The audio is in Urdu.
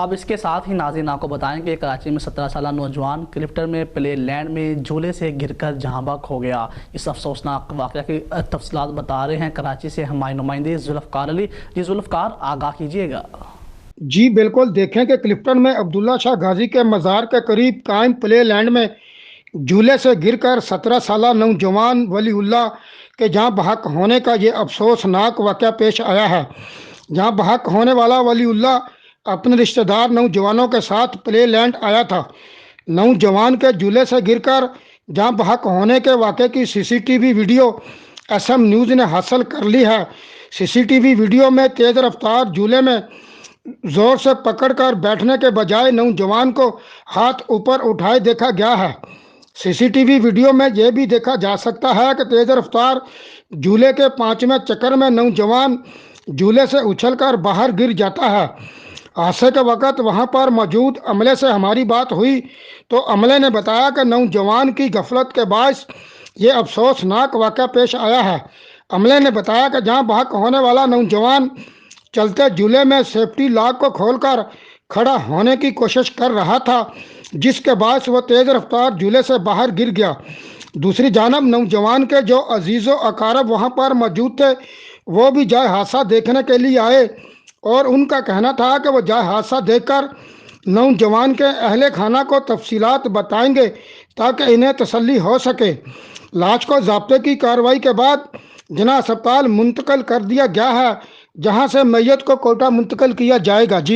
اب اس کے ساتھ ہی ناظرین آپ کو بتائیں کہ کراچی میں 17 سالہ نوجوان کلفٹن میں پلے لینڈ میں جھولے سے گر کر جہاں بحق ہو گیا۔ اس افسوسناک واقعہ کی تفصیلات بتا رہے ہیں کراچی سے ہمارے نمائندے ذوالفقار علی۔ جی ذوالفقار، آگاہ کیجیے گا۔ جی بالکل، دیکھیں کہ کلفٹن میں عبداللہ شاہ غازی کے مزار کے قریب قائم پلے لینڈ میں جھولے سے گر کر 17 سالہ نوجوان ولی اللہ کے جہاں بحق ہونے کا یہ افسوسناک واقعہ پیش آیا ہے۔ جہاں بحق ہونے والا ولی اللہ اپنے رشتہ دار نوجوانوں کے ساتھ پلے لینڈ آیا تھا۔ نوجوان کے جھولے سے گر کر جہاں بحق ہونے کے واقعے کی CCTV ویڈیو SM نیوز نے حاصل کر لی ہے۔ CCTV ویڈیو میں تیز رفتار جھولے میں زور سے پکڑ کر بیٹھنے کے بجائے نوجوان کو ہاتھ اوپر اٹھائے دیکھا گیا ہے۔ CCTV ویڈیو میں یہ بھی دیکھا جا سکتا ہے کہ تیز رفتار جھولے کے 5ویں چکر میں نوجوان جھولے سے اچھل کر باہر گر جاتا ہے۔ حادثے کے وقت وہاں پر موجود عملے سے ہماری بات ہوئی تو عملے نے بتایا کہ نوجوان کی غفلت کے باعث یہ افسوسناک واقعہ پیش آیا ہے۔ عملے نے بتایا کہ جہاں بحق ہونے والا نوجوان چلتے جھولے میں سیفٹی لاک کو کھول کر کھڑا ہونے کی کوشش کر رہا تھا، جس کے باعث وہ تیز رفتار جھولے سے باہر گر گیا۔ دوسری جانب نوجوان کے جو عزیز و اقارب وہاں پر موجود تھے وہ بھی جائے حادثہ دیکھنے کے لیے آئے اور ان کا کہنا تھا کہ وہ جائے حادثہ دیکھ کر نوجوان کے اہل خانہ کو تفصیلات بتائیں گے تاکہ انہیں تسلی ہو سکے۔ لاش کو ضابطے کی کارروائی کے بعد جناح ہسپتال منتقل کر دیا گیا ہے، جہاں سے میت کو کوئٹہ منتقل کیا جائے گا۔